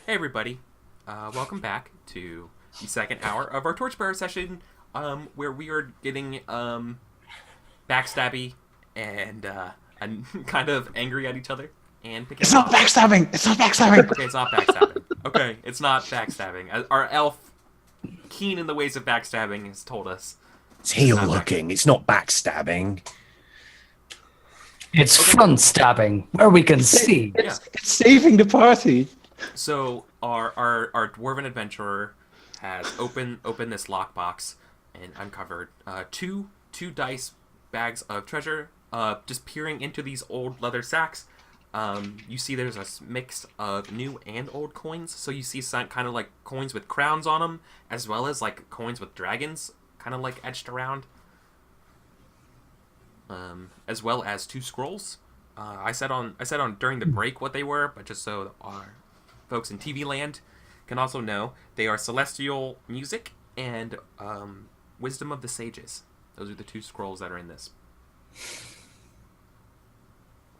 Hey everybody, welcome back to the second hour of our Torchbearer session, where we are getting backstabby and kind of angry at each other and picking. It's not backstabbing! It's not backstabbing! Okay, it's not backstabbing. Okay, it's not backstabbing. Our elf, keen in the ways of backstabbing, has told us. It's heel looking. It's not backstabbing. It's front stabbing, where we can see. It's saving the party. So our dwarven adventurer has opened this lockbox and uncovered two dice bags of treasure. Just peering into these old leather sacks, you see there's a mix of new and old coins. So you see some kind of like coins with crowns on them, as well as like coins with dragons, kind of like etched around. As well as two scrolls. I said on during the break what they were, but just so our folks in TV land can also know, they are Celestial Music and Wisdom of the Sages. Those are the two scrolls that are in this.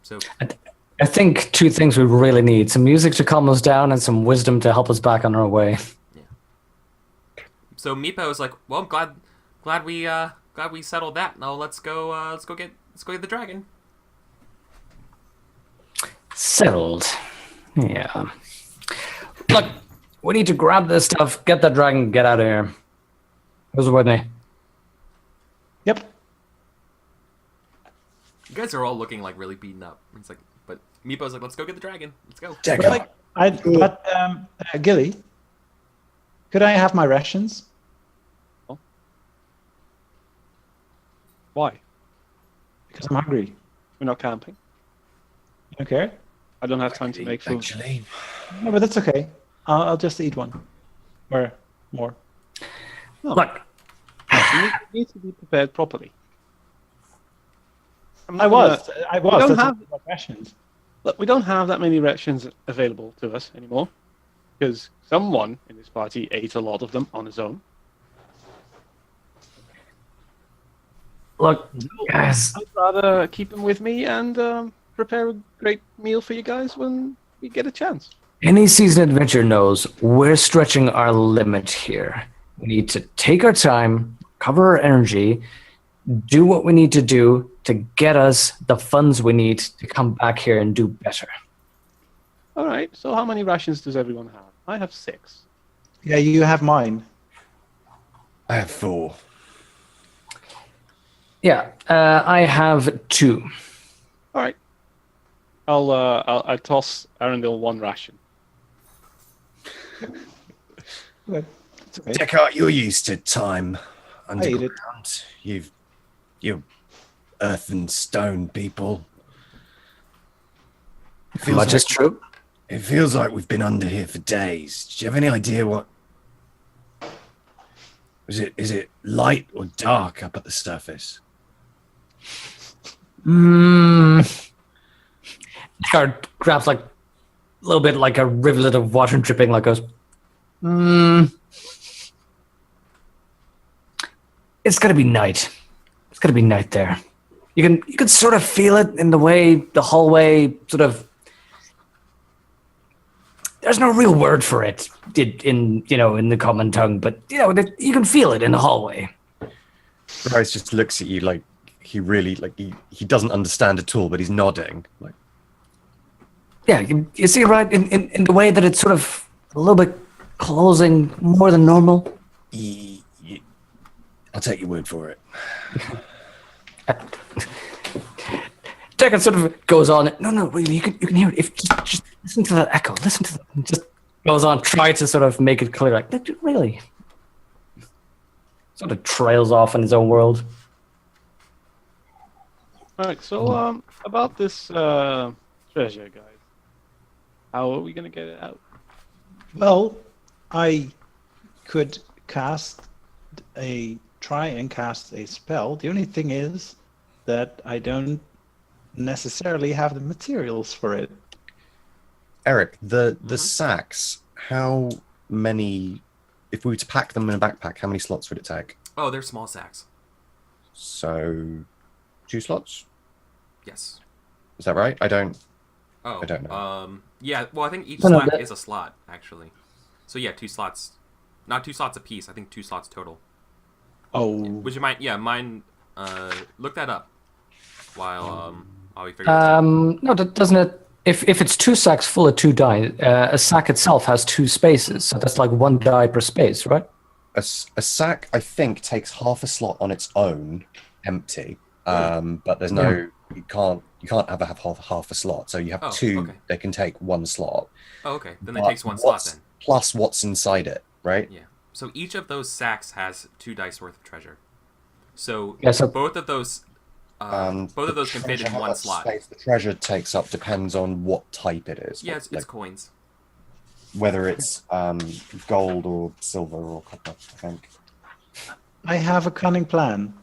So I think two things we really need: some music to calm us down and some wisdom to help us back on our way. Yeah. So Meepo is like, well, I'm glad we settled that. Now let's go get the dragon. Settled. Yeah. Look, we need to grab this stuff, get that dragon, get out of here. Who's with me? Yep. You guys are all looking like really beaten up. It's like, but Meepo's like, let's go get the dragon. Let's go. Gilly, could I have my rations? Why? Because I'm hungry. We're not camping. You don't care? I don't have time to make food. Actually. No, but that's okay. I'll just eat one. Or more. No. Look, You need to be prepared properly. I was. We don't That's have- my rations. Look, we don't have that many rations available to us anymore, because someone in this party ate a lot of them on his own. look, guys. I'd rather keep them with me and prepare a great meal for you guys when we get a chance. Any seasoned adventure knows we're stretching our limit here. We need to take our time, cover our energy, do what we need to do to get us the funds we need to come back here and do better. All right. So how many rations does everyone have? I have 6. Yeah, you have mine. I have 4. Yeah, I have 2. All right. I'll toss Arundel 1 ration. Good. It's okay. Descartes, you're used to time I eat it. underground. You're earth and stone people. It feels Much is true. It feels like we've been under here for days. Do you have any idea what? Is it light or dark up at the surface? Descartes grabs like a little bit like a rivulet of water dripping, like goes, It's gonna be night. It's gonna be night there. You can sort of feel it in the way the hallway sort of. There's no real word for it in the common tongue, but you can feel it in the hallway. Bryce just looks at you like he really he doesn't understand at all, but he's nodding. Like, Yeah, you see, right, in the way that it's sort of a little bit closing more than normal. I'll take your word for it. Deckard sort of goes on. No, really, you can hear it. If just listen to that echo. Listen to that. Just goes on. Try to sort of make it clear. Like, really. Sort of trails off in his own world. All right. So about this treasure, guys. How are we gonna get it out? Well, I could try and cast a spell. The only thing is that I don't necessarily have the materials for it. Eric, the sacks. How many? If we were to pack them in a backpack, how many slots would it take? Oh, they're small sacks. So, 2 slots. Yes. Is that right? I don't. Oh, I don't know. Yeah. Well, I think each No, no, sack that- is a slot actually. So yeah, 2 slots. Not 2 slots apiece. I think 2 slots total. Oh. Would you mind? Yeah, mind. Look that up while we figure this out. No, doesn't it? If it's 2 sacks full of 2 die, a sack itself has 2 spaces, so that's like 1 die per space, right? A sack, I think, takes half a slot on its own, empty. But there's no, you can't have half a slot. So you have 2 okay. that can take 1 slot. Oh, okay. Then it But takes 1 slot then. Plus what's inside it, right? Yeah. So each of those sacks has 2 dice worth of treasure. So, Yeah, so- both of those can fit in How 1 much slot. space the treasure takes up depends on what type it is. Yeah, it's like, coins. whether it's gold or silver or copper, I think. I have a cunning plan.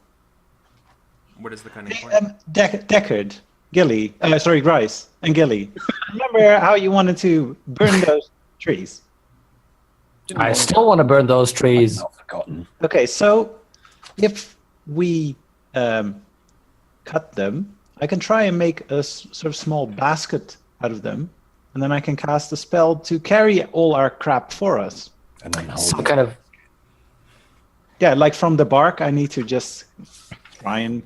What is the cunning point? Deckard, Gilly, Grice, and Gilly. Remember how you wanted to burn those trees? I still want to burn those trees. Not forgotten. Okay, so if we cut them, I can try and make a sort of small basket out of them, and then I can cast a spell to carry all our crap for us. And then hold Some it. kind of Yeah, like from the bark, I need to just try and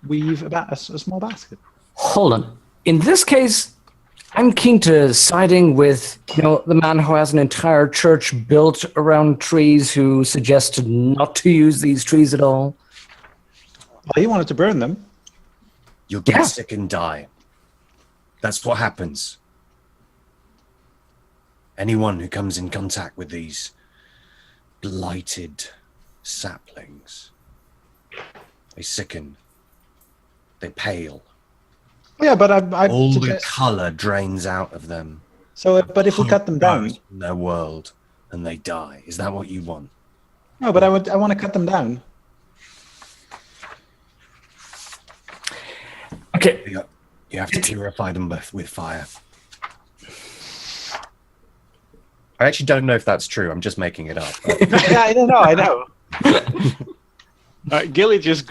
weave a small basket. hold on. In this case, I'm keen to siding with the man who has an entire church built around trees, who suggested not to use these trees at all. Well, he wanted to burn them. You'll get Yeah. sick and die. That's what happens. Anyone who comes in contact with these blighted saplings, they sicken. They pale. Yeah, but I All the suggest, color drains out of them. so. But if we cut them down, Goes from their world, and they die. Is that what you want? no. But I want to cut them down. Okay, You have to purify them with fire. I actually don't know if that's true. I'm just making it up. Yeah, I don't know. I know. Gilly just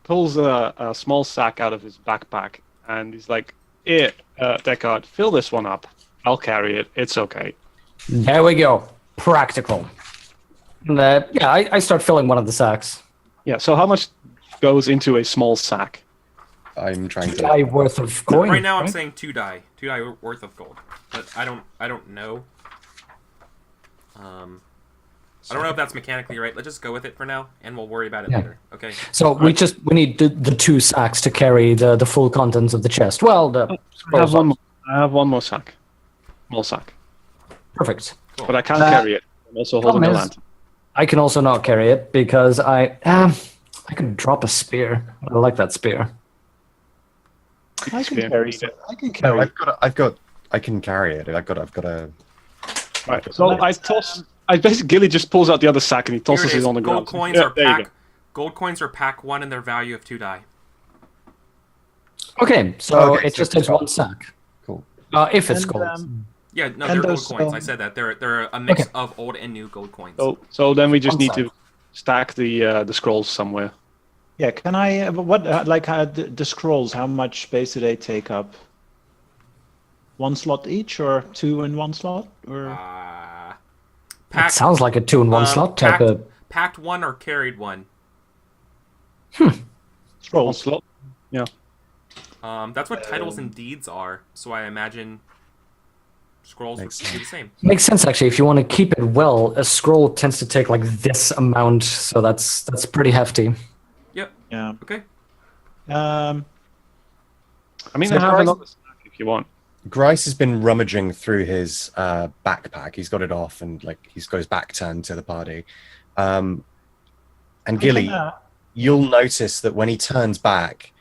pulls a small sack out of his backpack, and he's like, "Here, Deckard, fill this one up. I'll carry it. It's okay." there we go. Practical. And, I start filling one of the sacks. Yeah. So how much goes into a small sack? I'm trying to. Die worth of coin. Right now, I'm right? saying 2 die worth of gold, but I don't know. I don't know if that's mechanically right. Let's just go with it for now, and we'll worry about it Yeah. later. Okay. So we need the 2 sacks to carry the full contents of the chest. Well, the I have one more sack. Small sack. perfect. But I can't carry it. I'm also holding the Problem is, lantern. I can also not carry it because I can drop a spear. I like that spear. I can Yeah. carry it. I can No, carry. I can carry it. I've got a. Right. So I toss. Basically, Gilly just pulls out the other sack and he Here tosses it is. it on the Gold ground. coins Yeah, are there you pack. go. Gold coins are pack 1, and their value of 2 die. Okay, so Okay, it so just takes it's 1 sack. Cool. If it's And, gold. Yeah, no, And they're gold those, coins. I said that they're a mix of old and new gold coins. So then we just One need sack. to stack the scrolls somewhere. Yeah, can I? The scrolls? How much space do they take up? 1 slot each, or 2 in 1 slot, or? That Packed, sounds like a 2-in-1 slot type of. packed 1 or carried 1. One Scrolls. slot. Yeah. That's what titles and deeds are. So I imagine scrolls would Makes be the same. Makes sense, actually. If you want to keep it well, a scroll tends to take like this amount, so that's pretty hefty. Yep. Yeah. Okay. Um. I mean, So I have Bryce- another stack if you want. Grice has been rummaging through his backpack. He's got it off, and he's got his back turned to the party. And Gilly, you'll notice that when he turns back,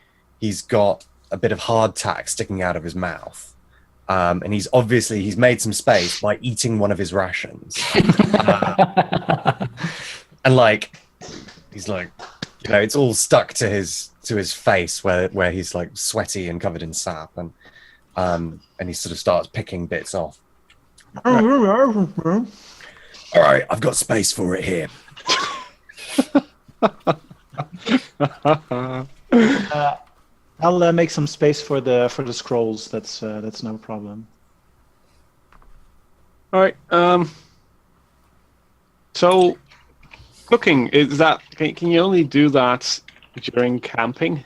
he's got a bit of hardtack sticking out of his mouth. And he's made some space by eating one of his rations. And he's it's all stuck to his face where he's sweaty and covered in sap, and he sort of starts picking bits off. All right, I've got space for it here. I'll make some space for the scrolls. That's no problem. All right. So, cooking is that? Can you only do that during camping?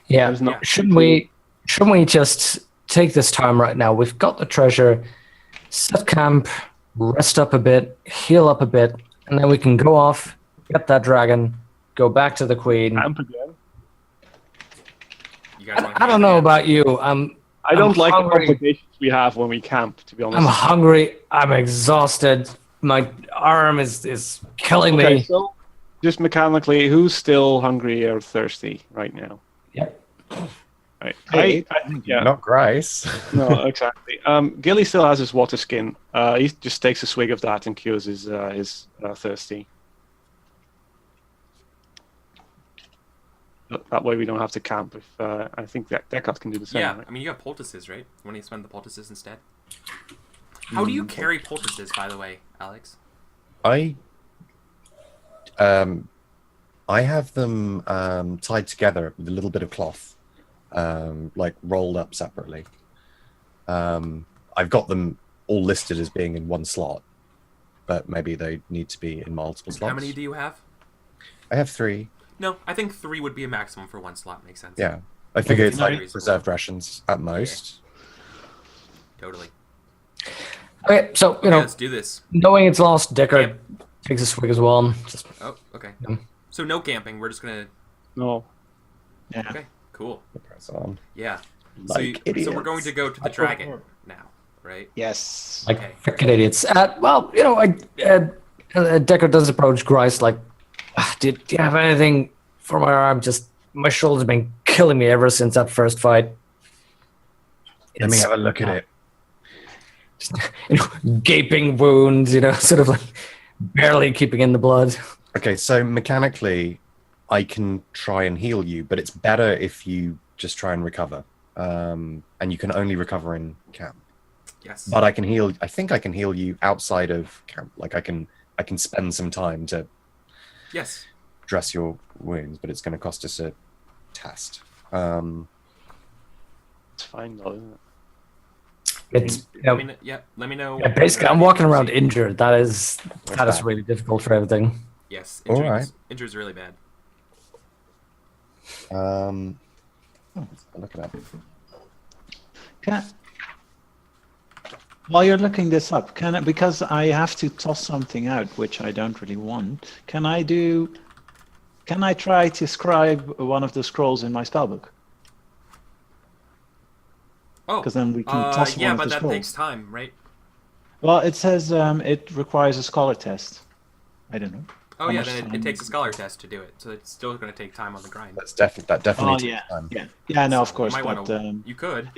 Yeah. There's no- Shouldn't we just take this time right now? We've got the treasure, set camp, rest up a bit, heal up a bit, and then we can go off, get that dragon, go back to the queen. Camp again? You guys I don't know about you. I don't like the hungry. complications we have when we camp. To be honest. I'm hungry. I'm exhausted. My arm is killing Okay, me. so just mechanically, who's still hungry or thirsty right now? Yep. Right. Hey, Yeah. Not Grace. No, exactly. Gilly still has his water skin. He just takes a swig of that and cures his thirsty. That way we don't have to camp. If I think that Deckard can do the same. Yeah, Right? I mean, you have poultices, right? Want to spend the poultices instead? How do you carry poultices, by the way, Alex? I have them tied together with a little bit of cloth, like rolled up separately. I've got them all listed as being in one slot, but maybe they need to be in multiple slots. How many do you have? I have 3. No, I think 3 would be a maximum for one slot. Makes sense. Yeah, I figure it's Very like reasonable. preserved rations at most. Totally. Okay, so Okay, let's do this. knowing it's lost, Deckard takes a swig as well. Just Oh, okay. Yeah. So no camping. We're just gonna. No. Yeah. Okay, cool. Press on. Yeah. Like so we're idiots. going to go to the dragon now, right? Yes. like Okay. freaking idiots. Well, Deckard does approach Grice like, do you have anything for my arm? Just my shoulder's been killing me ever since that first fight. Let me It's, have a look at it. gaping wounds, sort of like barely keeping in the blood. Okay, so mechanically, I can try and heal you, but it's better if you just try and recover. And you can only recover in camp. Yes. But I can heal. I think I can heal you outside of camp. Like I can spend some time to Yes. dress your wounds, but it's going to cost us a test. It's fine though, isn't it? It's Let me know. basically I'm walking around injured. That is bad. really difficult for everything. Yes. All right. Injured's really bad. Look it up. While you're looking this up, because I have to toss something out, which I don't really want, can I try to scribe one of the scrolls in my spellbook? Oh. Because then we can toss yeah, one but of the that scrolls. takes time, right? Well, it says it requires a scholar test. I don't know. Oh How yeah, much then time? it takes a scholar test to do it, so it's still going to take time on the grind. That definitely Oh takes yeah, time. yeah. No, of So course, you might but wanna- you could.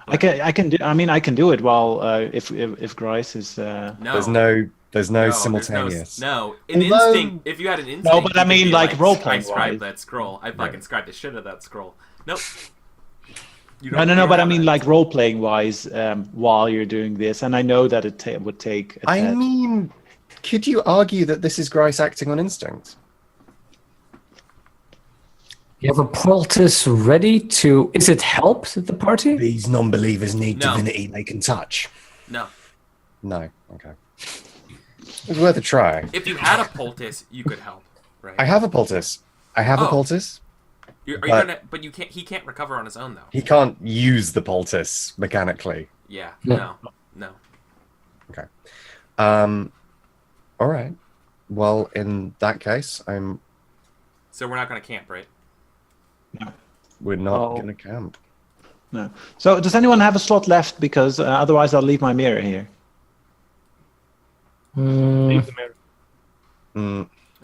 I can do. I mean, I can do it while if Grice is. No. There's no there's simultaneous. No, an Although- instinct. If you had an instinct. but I you could mean, be like, role-playing I scribed wise. that scroll. I fucking scribed the shit out of that scroll. Nope. You No, don't- no, you no. don't But I have mean, that. like role playing wise, while you're doing this, and I know that it would take. A I test. mean, could you argue that this is Grice acting on instinct? You have a poultice ready to. Is it help the party? These non-believers need No. divinity they can touch. No. No. Okay. It's worth a try. If you had a poultice, you could help, right? I have a poultice. Oh. A poultice. Are you but- gonna? But you can't. He can't recover on his own though. He can't use the poultice mechanically. Yeah. No. No. Okay. All right. Well, in that case, So we're not gonna camp, right? we're not Oh. going to camp. No. So, does anyone have a slot left? Because otherwise, I'll leave my mirror here. Leave the mirror.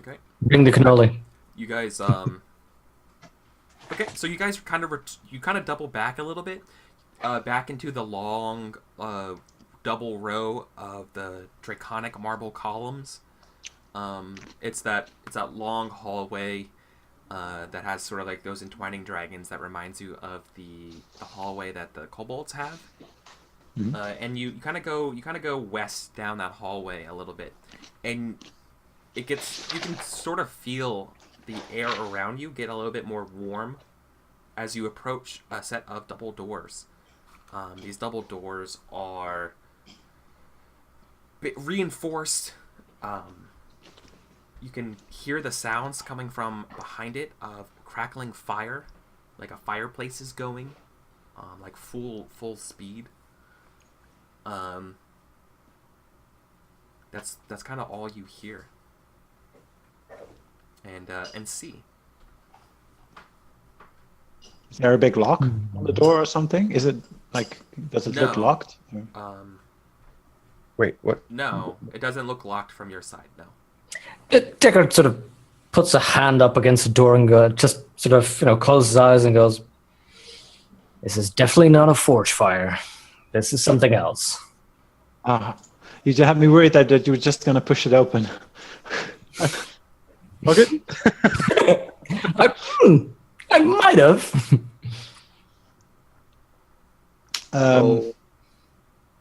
Okay. Bring the cannoli. You guys. Okay. So you guys kind of you kind of double back a little bit, back into the long double row of the draconic marble columns. It's that long hallway. That has sort of like those entwining dragons that reminds you of the hallway that the kobolds have. And you kind of go west down that hallway a little bit, and you can sort of feel the air around you get a little bit more warm as you approach a set of double doors. These double doors are reinforced. You can hear the sounds coming from behind it of crackling fire, like a fireplace is going, like full speed. That's kind of all you hear and see. Is there a big lock on the door or something? Is it like, does it look No. locked? Wait, what? No, it doesn't look locked from your side. No. Deckard sort of puts a hand up against the door and just sort of, closes his eyes and goes, "This is definitely not a forge fire. This is something else." You just had me worried that you were just going to push it open. Okay. I might have. So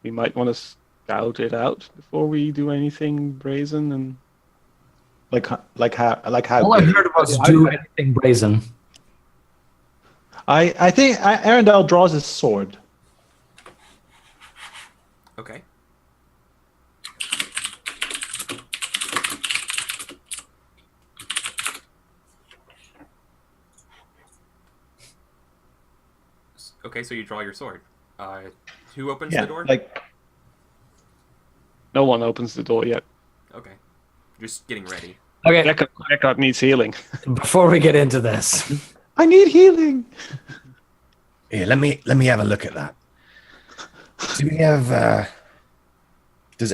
we might want to scout it out before we do anything brazen and. Like how? All I heard was do anything brazen. I think Arendelle draws his sword. Okay. Okay, so you draw your sword. Who opens the door? No one opens the door yet. Okay. Just getting ready. Okay, Deckard needs healing. before we get into this, I need healing. Here, let me have a look at that. Do we have? Can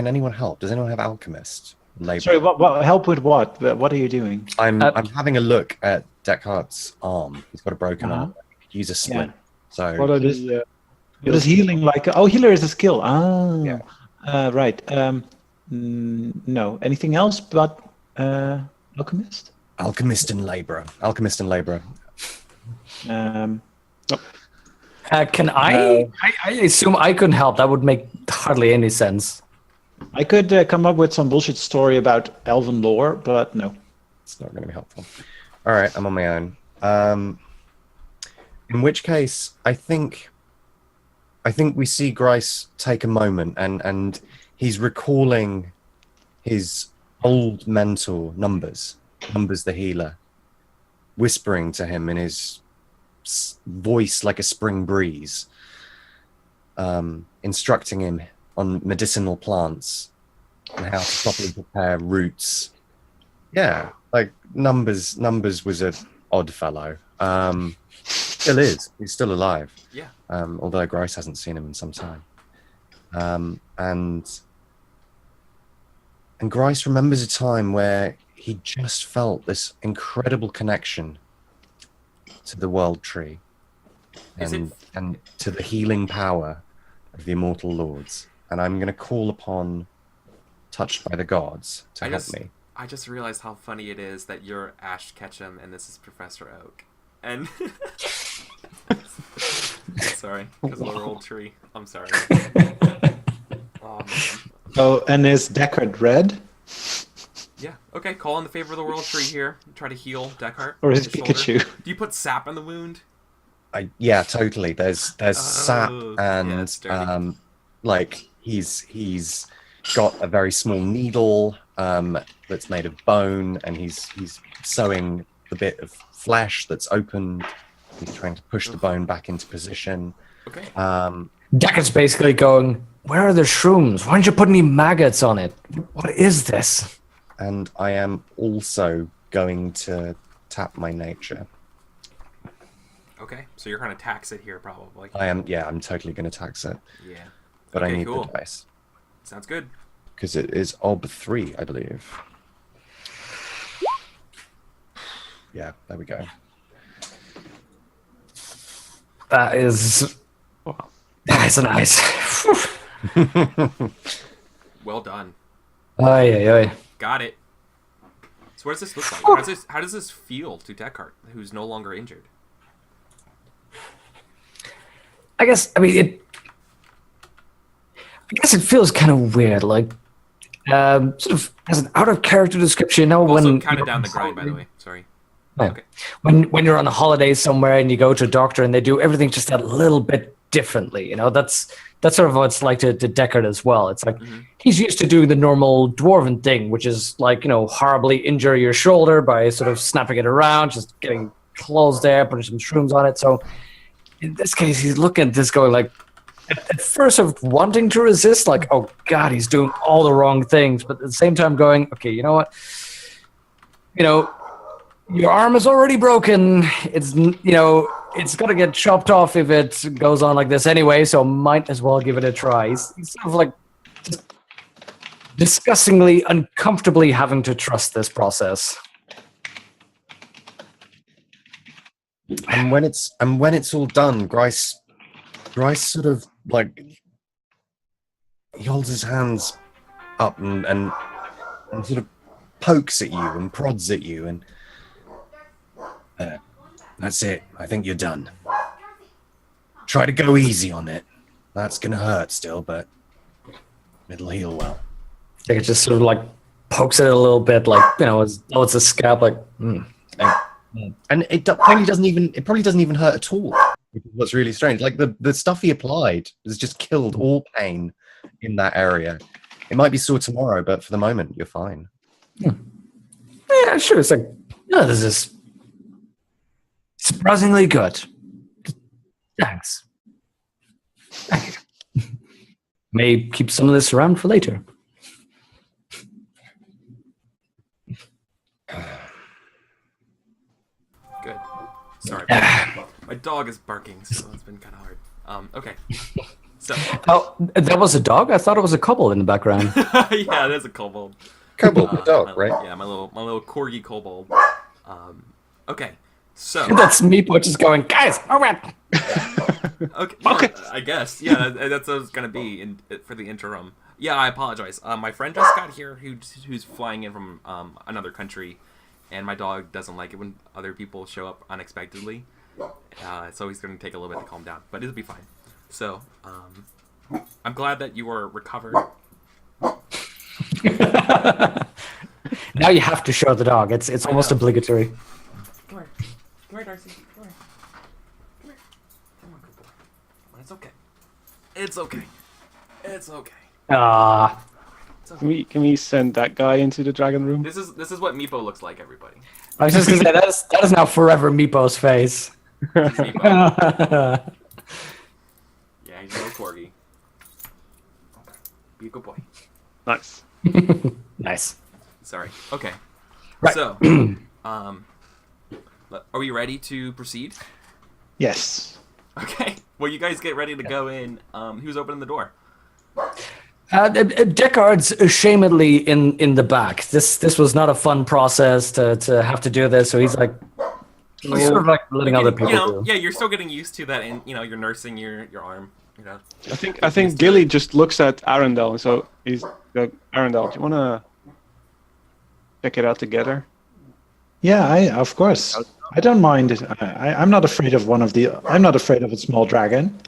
anyone help? Does anyone have alchemist labor? Sorry, what help with what? What are you doing? I'm having a look at Deckard's arm. He's got a broken arm. Use a splint. So What are This- the? What is healing like? Oh, healer is a skill. Yeah. Right. No. Anything else but alchemist? alchemist and laborer. Alchemist and laborer. can I assume I couldn't help. That would make hardly any sense. I could come up with some bullshit story about elven lore, but no. It's not going to be helpful. All right, I'm on my own. In which case, I think we see Grice take a moment, and he's recalling his old mentor, Numbers the healer, whispering to him in his voice like a spring breeze, instructing him on medicinal plants and how to properly prepare roots. Yeah, like Numbers was an odd fellow. Still is. He's still alive. Yeah. Although Grice hasn't seen him in some time. And Grice remembers a time where he just felt this incredible connection to the world tree and to the healing power of the immortal lords. And I'm going to call upon Touched by the Gods to help me. I just realized how funny it is that you're Ash Ketchum and this is Professor Oak. And sorry, because of the old tree. I'm sorry. Oh, man. Oh, and is Deckard red? Yeah. Okay. Call in the favor of the world tree here. Try to heal Deckard. Or is his it Pikachu? shoulder. Do you put sap in the wound? Yeah, totally. There's sap yeah, and it's dirty. like he's got a very small needle that's made of bone, and he's sewing the bit of flesh that's open. He's trying to push the bone back into position. Okay. Deckard's basically going, "Where are the shrooms? Why don't you put any maggots on it? What is this?" And I am also going to tap my nature. Okay. So you're going to tax it here, probably. I'm totally going to tax it. Yeah. But Okay, I need cool. the dice. Sounds good. Because it is ob 3, I believe. Yeah, there we go. That is nice. Well done. Aye. Got it. So what does this look like? How does this feel to Deckard, who's no longer injured? I guess it feels kind of weird. Like, Sort of as an out of character description, you know, Also, when counted down the grind, by the way. Sorry. Yeah. Okay. When you're on a holiday somewhere and you go to a doctor and they do everything just a little bit differently, you know, that's sort of what it's like to Deckard as well. It's like he's used to doing the normal dwarven thing, which is like, you know, horribly injure your shoulder by sort of snapping it around, just getting closed there, putting some shrooms on it. So in this case, he's looking at this going like, at first of wanting to resist, like, oh God, he's doing all the wrong things, but at the same time going, okay, you know what? You know, your arm is already broken. It's, you know, it's going to get chopped off if it goes on like this anyway, so might as well give it a try. He's sort of like just disgustingly, uncomfortably having to trust this process. And when it's all done, Grice sort of like he holds his hands up and sort of pokes at you and prods at you and that's it. I think you're done. Try to go easy on it. That's gonna hurt still, but it'll heal well. I think it just sort of like pokes at it a little bit, like, you know, as though it's a scab, like. And it probably doesn't even hurt at all. Which is what's really strange. Like the stuff he applied has just killed all pain in that area. It might be sore tomorrow, but for the moment, you're fine. Yeah, sure. It's like, no, this is surprisingly good. Thanks. Thank you. May keep some of this around for later. Good. Sorry. My dog is barking, so it's been kind of hard. Okay. So. Oh, that was a dog? I thought it was a kobold in the background. Yeah, there's a kobold. Kobold, the dog, right? Yeah, my little corgi kobold. Okay. So. That's Meepo just going, guys, all right. Okay. I guess. Yeah, that's what it's gonna be for the interim. Yeah, I apologize. My friend just got here, who's flying in from another country, and my dog doesn't like it when other people show up unexpectedly. So he's gonna take a little bit to calm down, but it'll be fine. So, I'm glad that you are recovered. Now you have to show the dog. It's almost obligatory. Come here, Darcy. Come here. Come on, good boy. It's okay. It's okay. Can we send that guy into the dragon room? This is what Meepo looks like, everybody. I was just gonna say that is now forever Meepo's face. Meepo. Yeah, he's a little corgi. Okay. Be a good boy. Nice. Nice. Sorry. Okay. Right. So, are we ready to proceed? Yes. Okay. Well, you guys get ready to go in. Who's opening the door? Deckard's ashamedly in the back. This was not a fun process to have to do this, so he's like, sort of like letting other people do. Yeah, you're still getting used to that, and you're nursing your arm. I think Gilly just looks at Arundel, and so he's like, Arundel, do you want to check it out together? Yeah, of course. I don't mind it. I'm not afraid of I'm not afraid of a small dragon.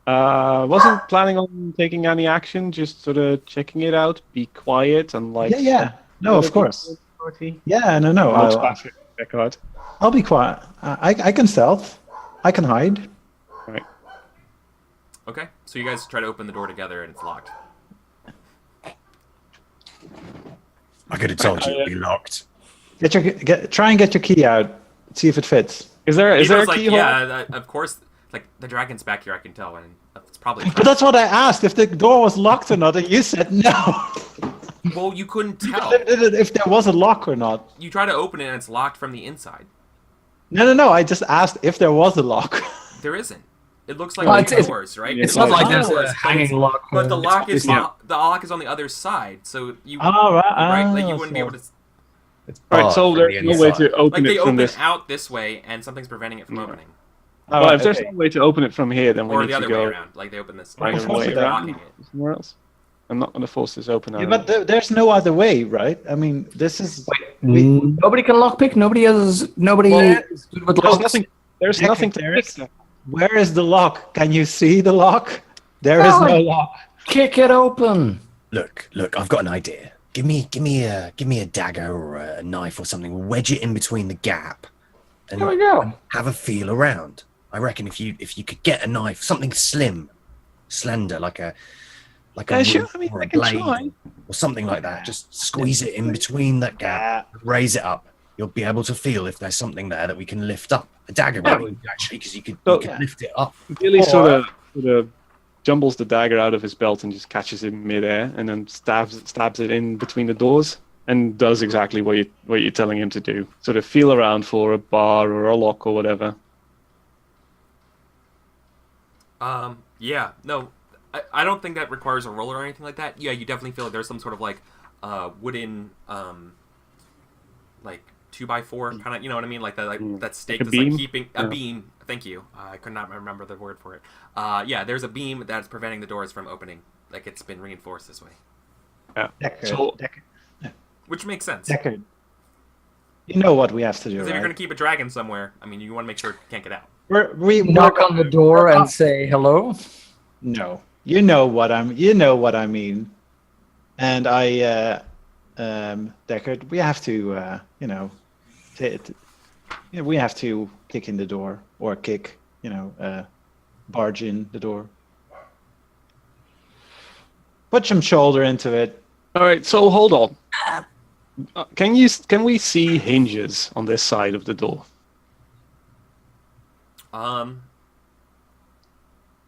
Wasn't planning on taking any action, just sort of checking it out, be quiet and like. Yeah. No, of course. Yeah, no. I'll be quiet. I can stealth. I can hide. Right. Okay, so you guys try to open the door together, and it's locked. I could have told you it'd be locked. Try and get your key out. See if it fits. Is there a keyhole? Yeah, of course. Like the dragon's back here, I can tell, and it's probably. But that's what I asked. If the door was locked or not, and you said no. Well, you couldn't tell if there was a lock or not. You try to open it, and it's locked from the inside. No. I just asked if there was a lock. There isn't. It looks like doors, right? It's not like there's a hanging lock. But the lock is the lock is on the other side, so you right? Like you wouldn't be able to. Right, so there's no way to open it from this. They open out this way, and something's preventing it from opening. Well, if there's no way to open it from here, then we or need the to other go way around. Like they open this. way around somewhere else. I'm not going to force this open. Yeah, but there's no other way, right? I mean, this is. Nobody can lockpick. Nobody is good with locks. There's nothing to pick. Where is the lock? Can you see the lock? There is no lock. Kick it open. Look, I've got an idea. Give me a dagger or a knife or something. Wedge it in between the gap, and There we go. have a feel around. I reckon if you could get a knife, something slim, slender, like a Sure. wood I mean, or I a can blade try. or something like that, just squeeze it in between that gap, raise it up. You'll be able to feel if there's something there that we can lift up. A dagger, Yeah. maybe, actually, because you could Yeah. lift it up. Gilly Or- sort of jumbles the dagger out of his belt and just catches it in midair, and then stabs it in between the doors, and does exactly what you're telling him to do. Sort of feel around for a bar or a lock or whatever. Yeah, no, I don't think that requires a roller or anything like that. Yeah, you definitely feel like there's some sort of like wooden like 2x4 kind of, you know what I mean, like that, that stake Like a that's like beam? keeping a Yeah. beam. Thank you. I could not remember the word for it. Yeah, there's a beam that's preventing the doors from opening. Like it's been reinforced this way, Yeah. Deckard, So which makes sense. Deckard. You know what we have to do, Because if right? you're gonna keep a dragon somewhere, I mean, you want to make sure it can't get out. We Knock on the door and say hello. No, you know what I mean. And Deckard, we have to, we have to kick in the door or barge in the door. Put some shoulder into it. all right, so hold on. Can we see hinges on this side of the door?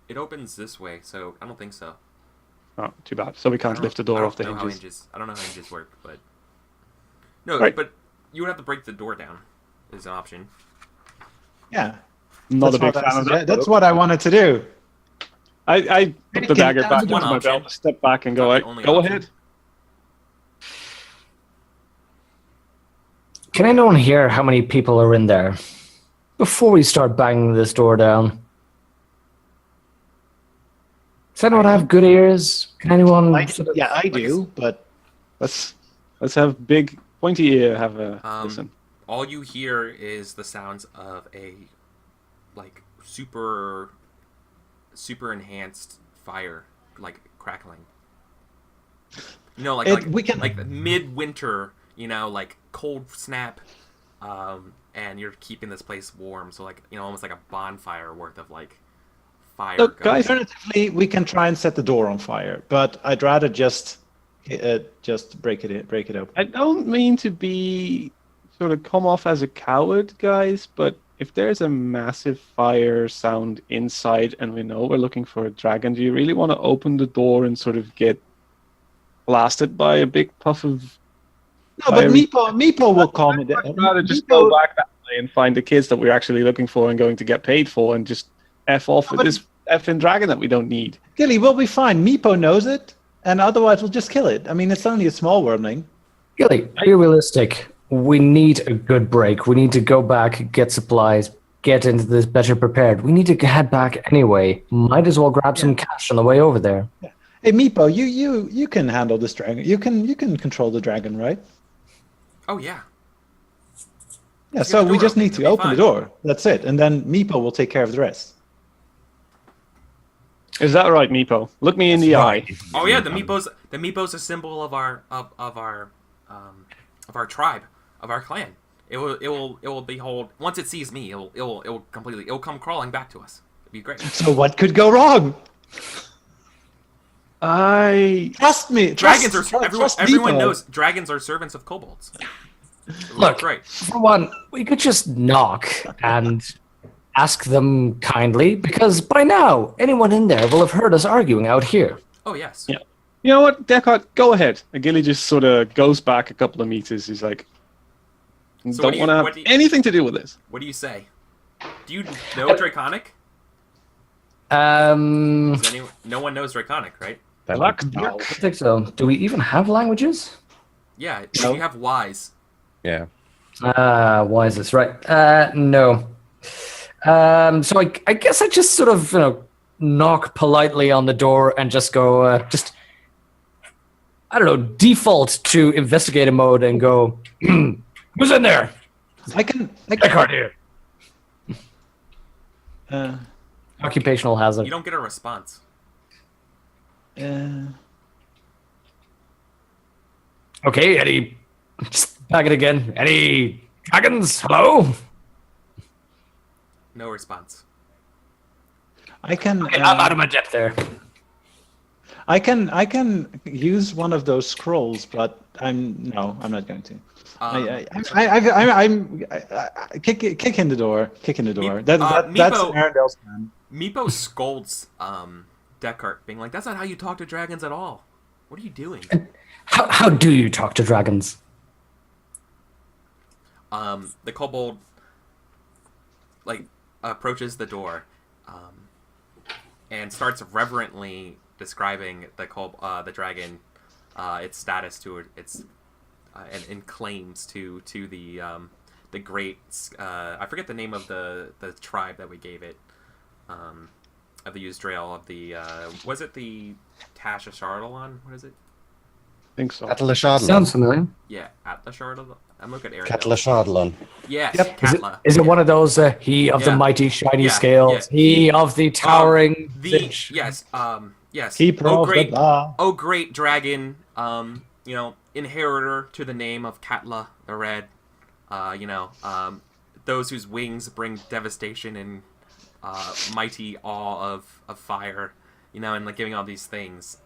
It opens this way, so I don't think so. Oh, too bad. So we I can't don't lift the know- door I off the don't know how hinges. I don't know how hinges work, but no, Right. but you would have to break the door down. Is an option. Yeah. Not a That's big what I fan of sugge- that. That's what I wanted to do. I put the Can- dagger that's back one into my option. belt, step back, and go, Not the only go option. ahead. Can anyone hear how many people are in there before we start banging this door down? Does anyone have good ears? Can anyone? I do, but Let's have big pointy ear. Have a listen. All you hear is the sounds of a like super enhanced fire, like crackling. You know, like we can- like midwinter, you know, like cold snap, and you're keeping this place warm. So like, you know, almost like a bonfire worth of like fire. Look, going. guys, alternatively, we can try and set the door on fire. But I'd rather just break it open. I don't mean to be sort of come off as a coward, guys, but if there's a massive fire sound inside and we know we're looking for a dragon, do you really want to open the door and sort of get blasted by a big puff of... No, but Meepo will calm it down. I'd rather just go back that way and find the kids that we're actually looking for and going to get paid for and just F off with this effing dragon that we don't need. Gilly, we'll be fine. Meepo knows it, and otherwise we'll just kill it. I mean, it's only a small wormling. Gilly, be realistic. We need a good break. We need to go back, get supplies, get into this better prepared. We need to head back anyway. Might as well grab some cash on the way over there. Hey, Meepo, you can handle this dragon. You can control the dragon, right? Oh yeah. Yeah. Get So the we door just open, need to it'll be open the fine. door. That's it, and then Meepo will take care of the rest. Is that right, Meepo? Look me in the eye. Oh yeah, the Meepo's a symbol of our tribe, of our clan. It will behold once it sees me, it will come crawling back to us. It'd be great. So what could go wrong? Trust me. Everyone Meepo. knows dragons are servants of kobolds. Look, right. for one, we could just knock and ask them kindly, because by now, anyone in there will have heard us arguing out here. Oh yes. Yeah. You know what, Descartes, go ahead. And Gilly just sort of goes back a couple of meters. He's like, So don't want to have anything to do with this. What do you say? Do you know Draconic? No one knows Draconic, right? Luck. I don't think so. Do we even have languages? Yeah. No. You have wise. Yeah. Why is this right? No. So I guess I just sort of, knock politely on the door and just go, I don't know, default to investigator mode and go, who's in there? I can. Descartes here. Occupational hazard. You don't get a response. Okay, any... Just back it again. Any dragons? Hello? No response. I can. Okay, I'm out of my depth there. I can use one of those scrolls, but I'm not going to. I'm kick in the door. Kick in the door. That's Meepo- Arendelle's plan. Meepo scolds Descartes, being like, "That's not how you talk to dragons at all. What are you doing?" How do you talk to dragons? The kobold approaches the door, and starts reverently describing the dragon, its status to its and claims to the great I forget the name of the tribe that we gave it, of the Yuzdrael of the was it the Tasha Shardalon? What is it? I think so. Catalashardlon. Sounds familiar. Yeah, Atla Shardalon. I'm looking at Eric. Catalashardlon. Yes, Yep. Katla. Is it one of those, he of the Yeah. mighty shiny Yeah, scales, yeah. he of the towering visage? Yes, yes. Keeper Oh of the great, bar. oh great dragon, inheritor to the name of Katla the Red, those whose wings bring devastation and mighty awe of fire, and like giving all these things.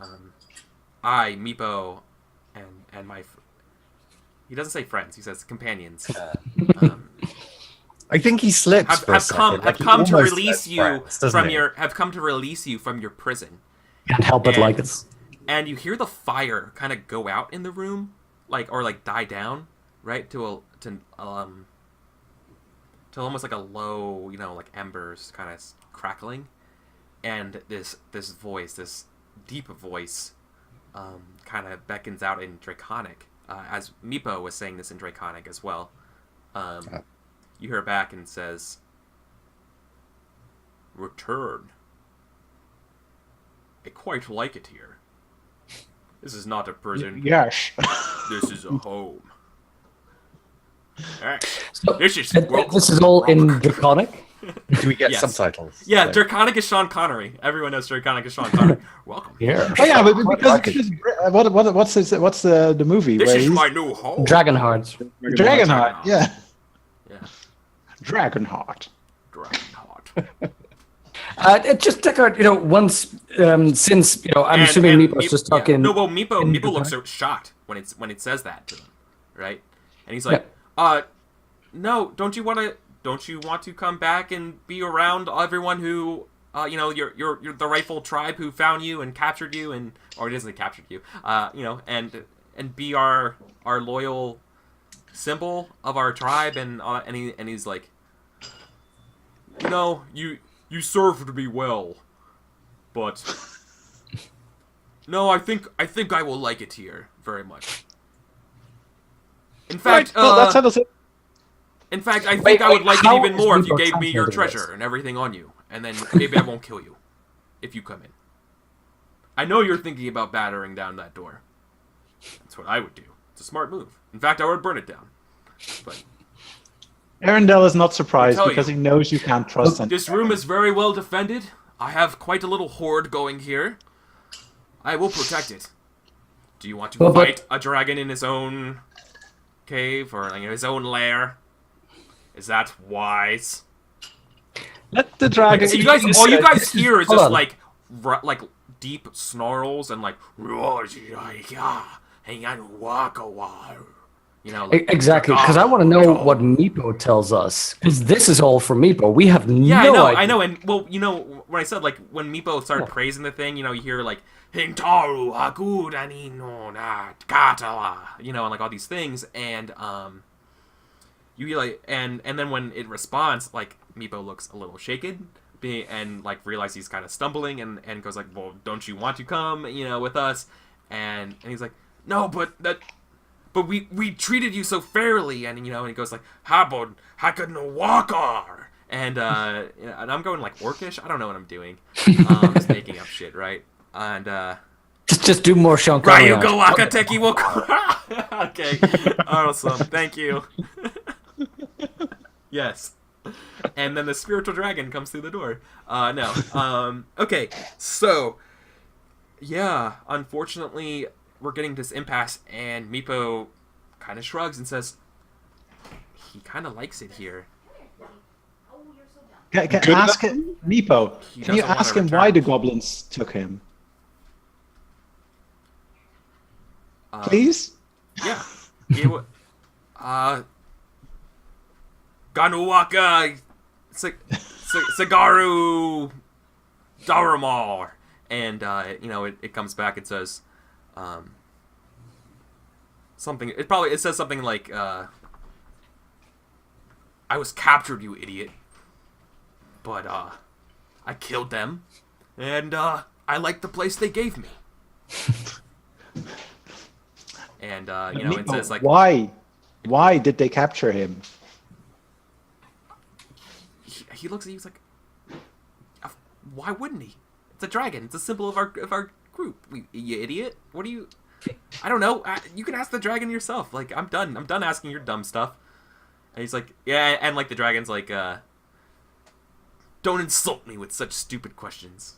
I, Meepo, and my he doesn't say friends, he says companions. I think he slips for a second. Have He come to almost release says you friends, doesn't he? have come to release you from your prison. Can't help but And- like it. And you hear the fire kind of go out in the room, or die down, right, to almost like a low, like embers kind of crackling, and this voice, this deep voice, kind of beckons out in Draconic, as Meepo was saying this in Draconic as well. You hear it back and says, "Return. I quite like it here. This is not a prison. Yes. This is a home. So, This is this is all in Draconic? Do we get Yes. subtitles? Yeah, So- Draconic is Sean Connery. Everyone knows Draconic is Sean Connery. Welcome. Yeah. Oh yeah, but like because what's the movie This where is he's my new home. Dragonheart. Dragonheart? Yeah, Yeah. Dragonheart. Dragonheart. Just Deckard, once, since, I'm assuming Meepo's just talking. Yeah. No, well, Meepo in looks Draconic? so shocked when it says that to him, right? And he's like, no, don't you want to come back and be around everyone who, you're the rightful tribe who found you and captured you, or it isn't captured you, and be our loyal symbol of our tribe, and he's like, you served me well, but no, I think I will like it here very much. In fact, Right, well, that settles it. in fact, I think Wait, I would like it how even is more if you Meepo gave me your translating treasure this? and everything on you, and then maybe I won't kill you if you come in. I know you're thinking about battering down that door. That's what I would do. It's a smart move. In fact, I would burn it down. But Arendelle is not surprised I tell because you. he knows you can't trust him. this room is very well defended. I have quite a little horde going here. I will protect it. Do you want to Well, but- fight a dragon in his own cave or in his own lair? Is that wise? Let the dragon. So all you guys hear is hold just on. like deep snarls and like Exactly, because I want to know what Meepo tells us. Because this is all from Meepo. We have Yeah, no idea. I know, and well, when I said when Meepo started praising the thing, you hear like Hintaru Hakudani no na Katawa, and like all these things, and you hear like and then when it responds, like Meepo looks a little shaken, and like realizes he's kind of stumbling, and goes like, well, don't you want to come, with us? And he's like, no, but we treated you so fairly, and and he goes like, Habon Hakano Wakar, and I'm going like Orcish. I don't know what I'm doing. I'm just making up shit, right? And Just do more Sean Connery. Ryuga Wakateki Woko. Okay, awesome. Thank you. Yes. And then the spiritual dragon comes through the door. No. Okay. So, yeah. Unfortunately, we're getting this impasse, and Meepo kind of shrugs and says, he kind of likes it here. Can ask him, Meepo, He can you doesn't wanna ask him return. why the goblins took him? Please? Yeah. Ganuwaka Sagaru Daramar. And, it comes back, it says, something, it says something like, I was captured, you idiot. But, I killed them. And, I liked the place they gave me. And, it says, like... Why did they capture him? He looks at you, he's like, why wouldn't he? It's a dragon. It's a symbol of our group. You idiot. What do you... I don't know. You can ask the dragon yourself. Like, I'm done. I'm done asking your dumb stuff. And he's like, yeah, and like the dragon's like, don't insult me with such stupid questions.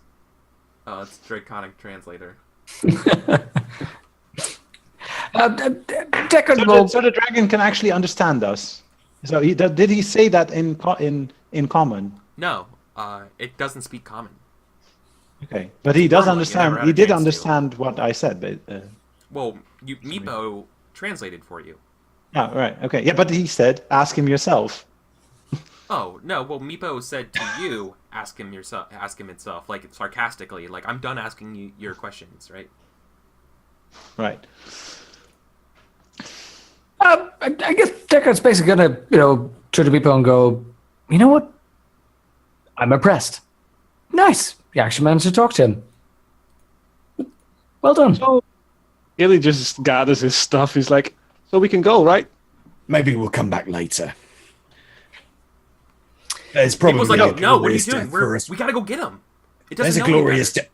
Oh, it's Draconic Translator. Deckard So the dragon can actually understand us. So did he say that in common? No, it doesn't speak common. Okay, but he does Normally, you understand. never had He a did chance to. understand what I said. But, Well, Meepo translated for you. oh, right. Okay. Yeah, but he said, "Ask him yourself." Oh, no, well, Meepo said to you, ask him himself, like, sarcastically, like, I'm done asking you your questions, right? Right. I guess Deckard's basically gonna, turn to people and go, you know what? I'm impressed. Nice. You actually managed to talk to him. Well done. So Gilly just gathers his stuff. He's like, so we can go, right? Maybe we'll come back later. There's probably Meepo's like, a no, what are you glorious doing? death for us. We gotta go get him. It There's doesn't a know any glorious better. death.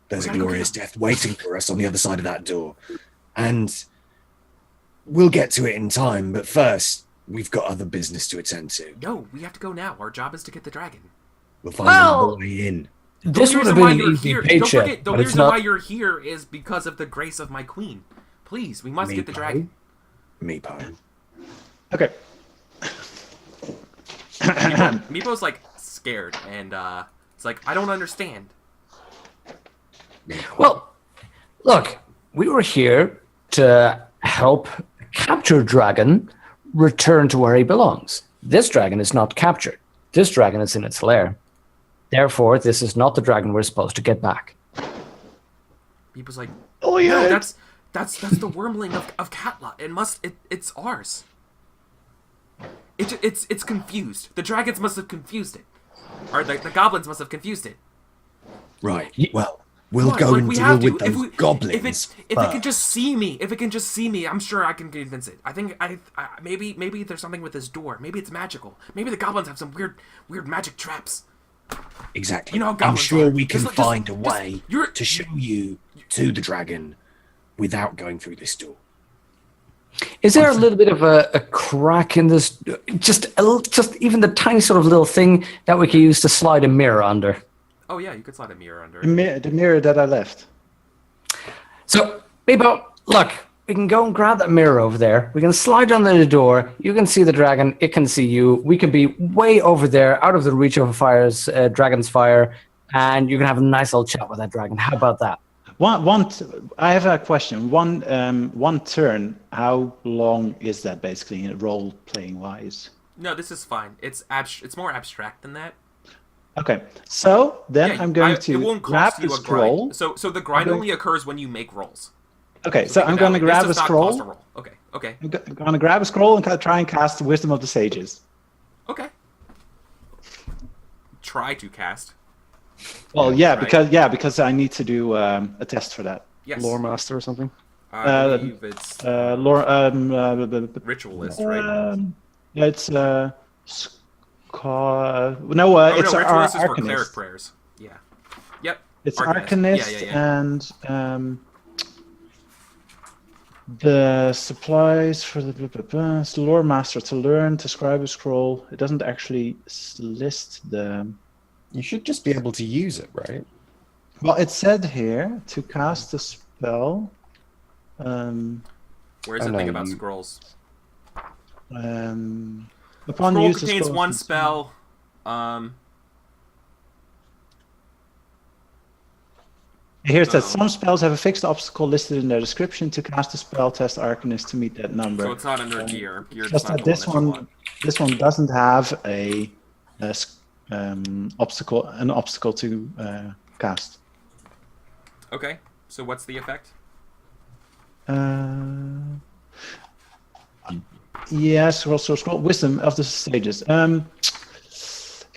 There's a We gotta go glorious get death waiting for us on the other side of that door, and we'll get to it in time. But first, we've got other business to attend to. No, we have to go now. Our job is to get the dragon. We'll find a way in. This The would reason have why been an you're easy here, don't paycheck, forget, the but it's reason why not. you're here is because of the grace of my queen. Please, we must get the dragon. Meepo. Okay. Meepo's like scared, and it's like, I don't understand. Well, look, we were here to help capture dragon return to where he belongs. This dragon is not captured. This dragon is in its lair. Therefore, this is not the dragon we're supposed to get back. Meepo's like, Oh yeah. no, that's the wormling of Katla. It's ours. It's confused. The dragons must have confused it, or the goblins must have confused it. Right. Well, we'll Come go on, like, and we deal have to. with those goblins. If it can just see me, I'm sure I can convince it. I think maybe there's something with this door. Maybe it's magical. Maybe the goblins have some weird magic traps. Exactly. You know how I'm goblins sure are. we can Just- find a just- way you're- to show you to the dragon without going through this door. Is there a little bit of a crack in this? Just even the tiny sort of little thing that we can use to slide a mirror under. Oh yeah, you could slide a mirror under The it. the mirror that I left. So, Meepo, look, we can go and grab that mirror over there. We can slide under the door. You can see the dragon. It can see you. We can be way over there, out of the reach of a dragon's fire, and you can have a nice little chat with that dragon. How about that? I have a question. One turn. How long is that basically, role playing wise? No, this is fine. It's more abstract than that. Okay, so then Yeah, I'm going it to won't grab cost the you a scroll. grind. So the grind Okay. only occurs when you make rolls. Okay, so think I'm of going that to way. This grab a does not cost a scroll. roll. Okay. I'm going to grab a scroll and try and cast the Wisdom of the Sages. Okay. Try to cast. Well, Right. because I need to do a test for that. Yes. Lore master or something. I believe it's ritualist, right? Yeah, it's no, Oh, it's no, ritualist is for Arcanist. cleric prayers. Yeah. Yep. It's Arcanist. Arcanist Yeah. and the supplies for the lore master to learn to scribe a scroll. It doesn't actually list the. You should just be able to use it, right? Well, it said here to cast a spell. Where's Oh, the no, thing about you- scrolls? Upon Scroll use, the contains scroll one contains- spell. Here it says So- some spells have a fixed obstacle listed in their description. To cast a spell, test Arcanist to meet that number. So it's not under gear. Gear is Just not that the this one that you one, want. this one doesn't have an obstacle to cast. Okay. So what's the effect? Yes, scroll wisdom of the sages.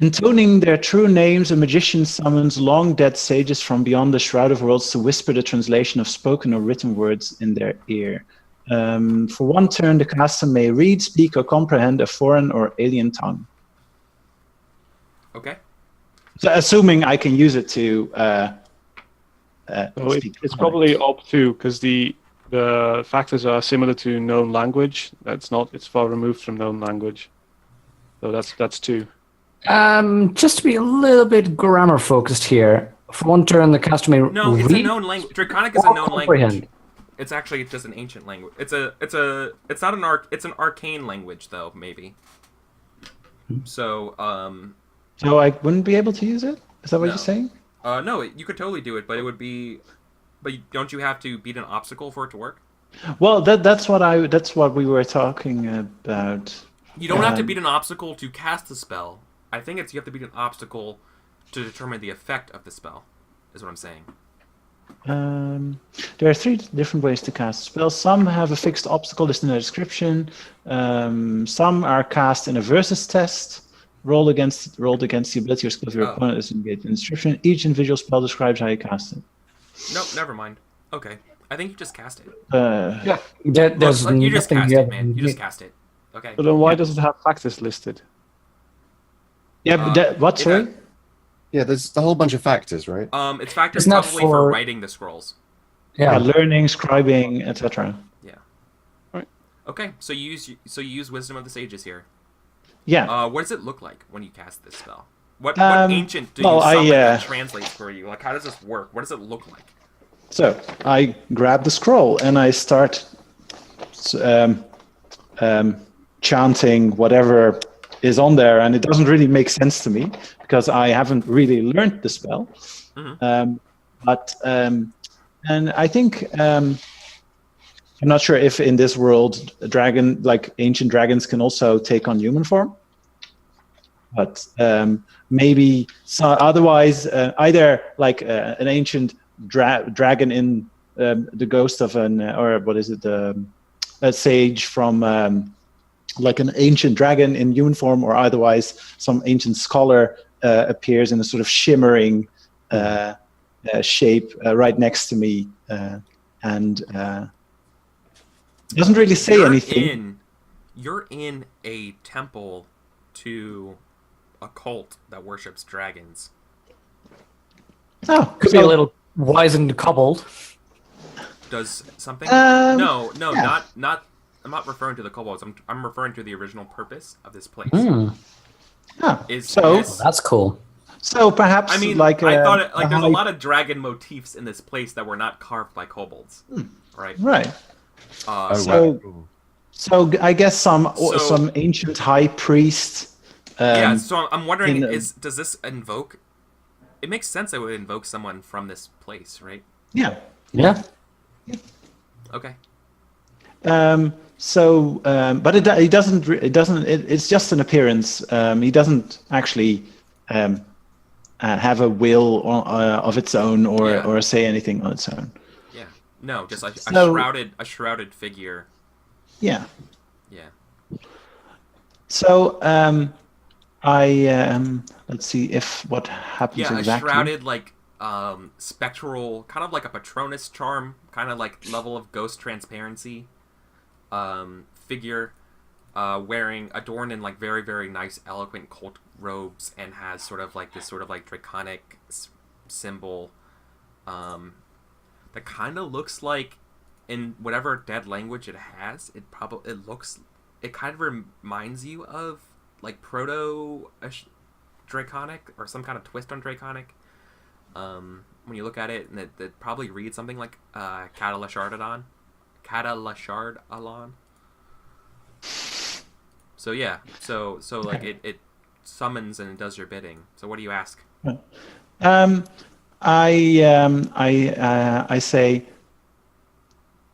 Intoning their true names, a magician summons long dead sages from beyond the Shroud of Worlds to whisper the translation of spoken or written words in their ear. For one turn, the caster may read, speak, or comprehend a foreign or alien tongue. Okay. So, assuming I can use it to So speak it's Common. probably up to, because the factors are similar to known language. It's far removed from known language. So that's 2. Just to be a little bit grammar focused here. For one turn, the caster may No, read it's a known language. Draconic is a or known comprehend. language. It's actually just an ancient language. It's not an it's an arcane language though, maybe. So, So I wouldn't be able to use it? Is that what No. you're saying? no, you could totally do it, but it would be, but don't you have to beat an obstacle for it to work? Well, that's what we were talking about. You don't have to beat an obstacle to cast the spell. I think you have to beat an obstacle to determine the effect of the spell, is what I'm saying. There are 3 different ways to cast spells. Some have a fixed obstacle listed in the description. Some are cast in a versus test. Rolled against the ability or skill of your Oh. opponent is engaged in the description. Each individual spell describes how you cast it. Nope, never mind. Okay, I think you just cast it. There's Look, you just nothing cast here it, man. You just cast it. Okay. So then why does it have factors listed? Yeah, but what? it Sorry. had- Yeah, there's a whole bunch of factors, right? It's factors It's not probably for for- writing the scrolls. Yeah, Yeah. learning, scribing, etc. Okay, so you use Wisdom of the Sages here. Yeah. What does it look like when you cast this spell? What Um, ancient do well, you summon I, that translates for you? Like, how does this work? What does it look like? So I grab the scroll and I start chanting whatever is on there, and it doesn't really make sense to me because I haven't really learned the spell. Mhm. And I think I'm not sure if in this world, ancient dragons can also take on human form. But maybe otherwise, either like an ancient dragon in the ghost of a sage from like an ancient dragon in human form, or otherwise some ancient scholar appears in a sort of shimmering shape right next to me, and doesn't really say anything. You're in a temple to a cult that worships dragons. Oh, Could be a little wizened kobold. Does something? Um, no, yeah. not. I'm not referring to the kobolds. I'm referring to the original purpose of this place. Oh, Is so this- That's cool. so perhaps I mean, like I thought it, like there's a high- lot of dragon motifs in this place that were not carved by kobolds, right? right. Oh, So- wow. Cool. So I guess some So- ancient high priest. Yeah. So I'm wondering, in, does this invoke? It makes sense that it would invoke someone from this place, right? Yeah. Yeah. Okay. But it doesn't. It's just an appearance. He doesn't actually have a will of its own, Yeah. or say anything on its own. Yeah. No, just a So- shrouded figure. Yeah. Yeah. So let's see if what happens Yeah, exactly. a shrouded like spectral, kind of like a Patronus charm, kind of like level of ghost transparency figure, adorned in like very, very nice eloquent cult robes, and has sort of like this sort of like draconic symbol that kind of looks like, in whatever dead language it has, it kind of reminds you of like proto draconic, or some kind of twist on draconic. When you look at it, and it probably reads something like Catalashardodon, Catalashard Alon. So yeah, so like it summons and it does your bidding. So what do you ask? I say,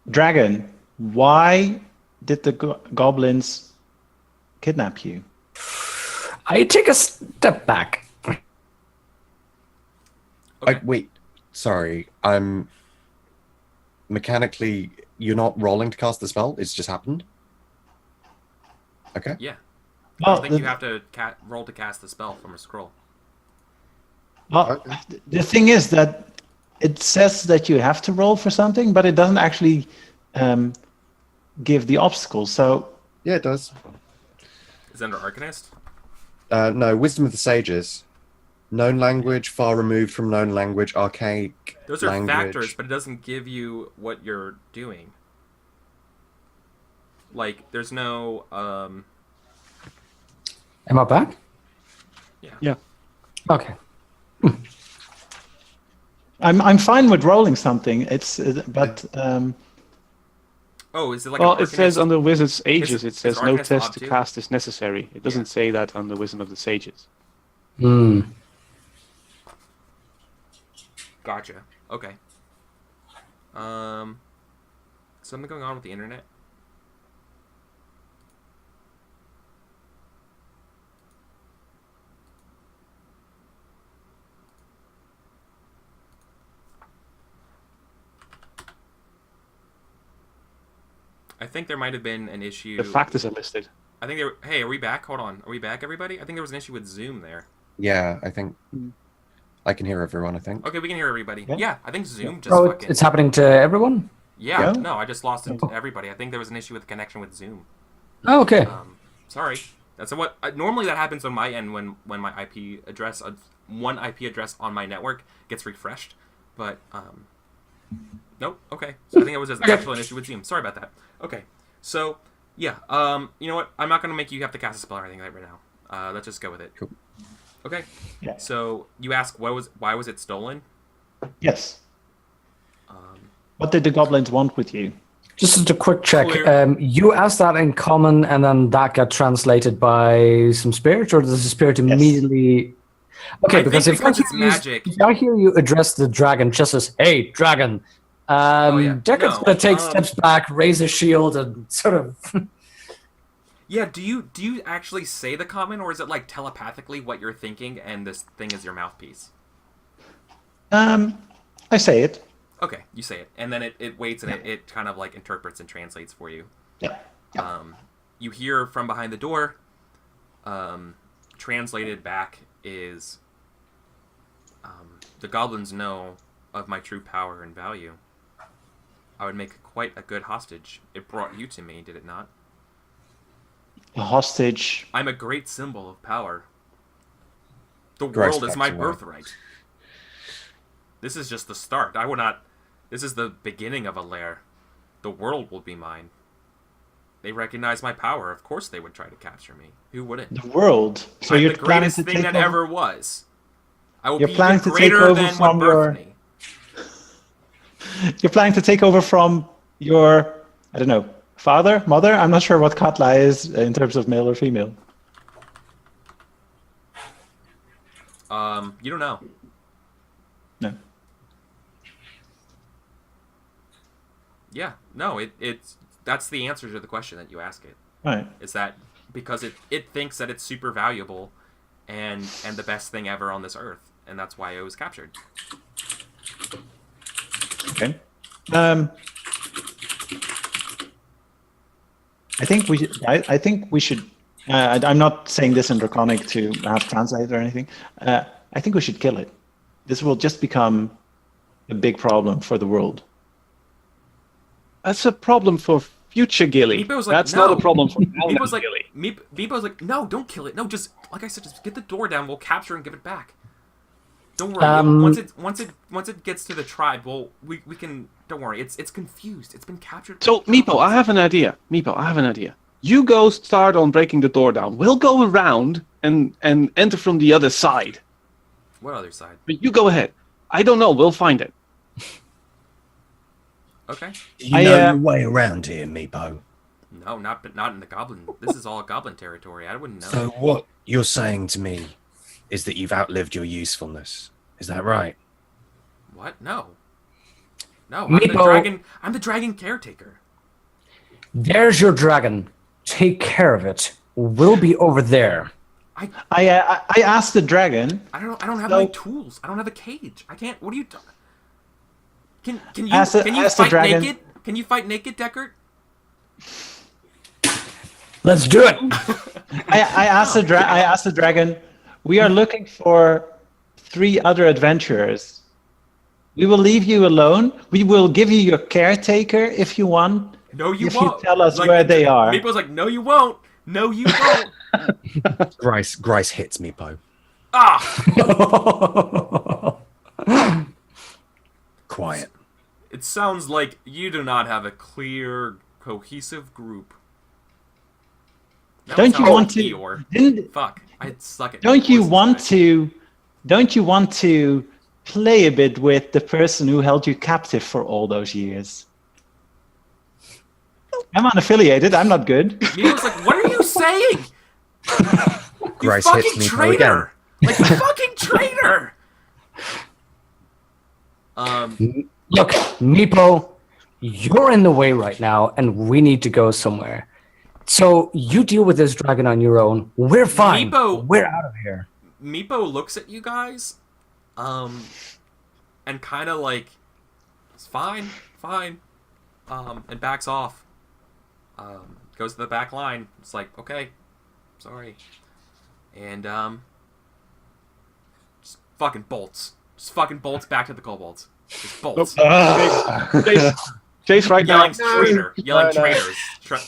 Dragon, why did the goblins kidnap you? I take a step back. Okay. Wait, sorry. I'm mechanically. You're not rolling to cast the spell. It's just happened. Okay. Yeah. I Well, don't think you have to roll to cast the spell from a scroll. Well, the thing is that it says that you have to roll for something, but it doesn't actually give the obstacle. So Yeah, it does. Is it under Arcanist? No, Wisdom of the Sages. Known language, far removed from known language, archaic Those are language. factors, but it doesn't give you what you're doing. Like, there's no Am I back? Yeah. Okay. I'm fine with rolling something. It's but Oh, is it like Well, an it says Arcanist? on the Wizard's Ages, it is says no Arcanist test ob to too? cast is necessary. It doesn't say that on the Wisdom of the Sages. Hmm. Gotcha. Okay. Something going on with the internet? I think there might have been an issue. The factors are listed. I think they were. Hey, are we back? Hold on. Are we back, everybody? I think there was an issue with Zoom there. Yeah, I think I can hear everyone. I think. Okay, we can hear everybody. Yeah. Yeah, I think Zoom just Oh, fucking. it's happening to everyone? Yeah, Yeah. no, I just lost it to everybody. I think there was an issue with the connection with Zoom. Oh, okay. Sorry. That's what. Normally that happens on my end when my IP address, one IP address on my network gets refreshed, but nope. Okay, so I think it was actually an issue with Zoom. Sorry about that. Okay, so yeah, you know what? I'm not gonna make you have to cast a spell or anything right now. Let's just go with it. Cool. Okay. Yeah. So you ask why was it stolen? yes. What did the goblins want with you? Just a quick check. Clear. You asked that in common, and then that got translated by some spirit, or does the spirit immediately? Okay, I because think if I because it's hear you- magic. if I hear you address the dragon just as "Hey, dragon," yeah. Deccan's No, gonna take steps back, raise his shield, and sort of. Yeah. Do you actually say the comment, or is it like telepathically what you're thinking, and this thing is your mouthpiece? I say it. Okay, you say it, and then it waits and it kind of like interprets and translates for you. Yeah. You hear from behind the door. Translated back is, the goblins know of my true power and value. I would make quite a good hostage. It brought you to me, did it not? A hostage. I'm a great symbol of power. The Grace world is my back to life. birthright. This is just the start. I will not. This is the beginning of a lair. The world will be mine. They recognize my power. Of course they would try to capture me. Who wouldn't? The world. So I'm you're the planning greatest to thing take that over. ever was. I will You're be planning even to take greater over than from what birthed your- me. You're planning to take over from your, I don't know, father, mother. I'm not sure what Katla is in terms of male or female. You don't know. No. Yeah, no. It's that's the answer to the question that you ask it. Right. Is that because it thinks that it's super valuable, and the best thing ever on this earth, and that's why it was captured. Okay. I think we. I think we should. I'm not saying this in Draconic to have translated or anything. I think we should kill it. This will just become a big problem for the world. That's a problem for future Gilly. Meepo's like, That's no. not a problem for now Meepo's like, Gilly. Meepo's like, no, don't kill it. No, just like I said, just get the door down. We'll capture and give it back. Don't worry. Once it gets to the tribe, we can. Don't worry. It's confused. It's been captured. So, Meepo, I have an idea. You go start on breaking the door down. We'll go around and enter from the other side. What other side? But you go ahead. I don't know. We'll find it. Okay. Do you I, know uh, your way around here, Meepo? No, not in the goblin. This is all goblin territory. I wouldn't know. So what you're saying to me is that you've outlived your usefulness. Is that right? What? No. No, I'm the Meepo. dragon. I'm the dragon caretaker. There's your dragon. Take care of it. We'll be over there. I asked the dragon. I don't have So- my tools. I don't have a cage. I can't. What are you? Can you Ask the fight dragon. naked? Can you fight naked, Deckard? Let's do it. I asked the dragon. We are looking for 3 other adventurers. We will leave you alone. We will give you your caretaker if you want. No, you if won't. you tell us where they are. Meepo's like, no, you won't. No, you won't. Grice hits Meepo. Ah! Quiet. It sounds like you do not have a clear, cohesive group. That Don't sounds you like want to? Eeyore. Didn't, Fuck. I suck at don't you voices want today. to? Don't you want to play a bit with the person who held you captive for all those years? I'm unaffiliated. I'm not good. Meepo's like, what are you saying? You Grice fucking hits Meepo traitor! again. Like, you fucking traitor! Look, Meepo, you're in the way right now, and we need to go somewhere. So you deal with this dragon on your own. We're fine. Meepo- We're out of here. Meepo looks at you guys, and kind of like, it's fine, and backs off. Goes to the back line. It's like, okay, sorry, and just fucking bolts. Just fucking bolts back to the kobolds. Just bolts. Chase right now. Yelling traitor. Yelling traitors.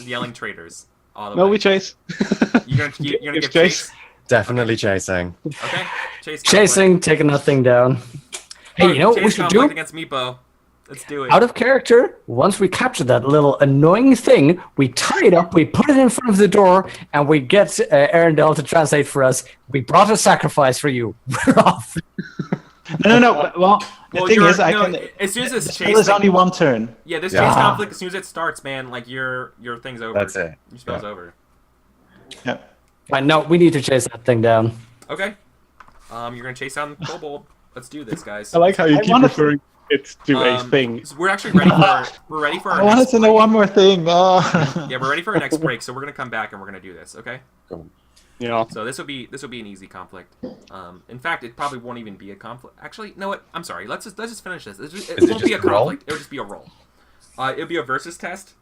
Yelling traitors. All the No, way. we chase. You're gonna It's give chase. Definitely chasing. Okay. Chase. Chasing, taking that thing down. Hey, you know what we should do? Against Meepo. Let's do it. Out of character, once we capture that little annoying thing, we tie it up, we put it in front of the door, and we get Arendelle to translate for us. We brought a sacrifice for you. We're off. No. Well, the thing is, I can. As soon as this The chase, spell is only one turn. yeah, this Yeah. chase conflict. As soon as it starts, man, like your thing's over. That's it. Your spell's Yeah. over. Yeah. Fine, no, we need to chase that thing down. Okay. You're gonna chase down the kobold. Let's do this, guys. I like how you I keep wanted to- referring it to a thing. So we're actually ready for. We're ready for. Our I wanted next to know break. one more thing. Oh. Yeah, we're ready for our next break, so we're gonna come back and we're gonna do this. Okay. Yeah. So this will be an easy conflict. In fact, it probably won't even be a conflict. Actually, no, what? I'm sorry. Let's just finish this. It it won't be a just a roll? conflict. It'll just be a roll. It'll be a versus test.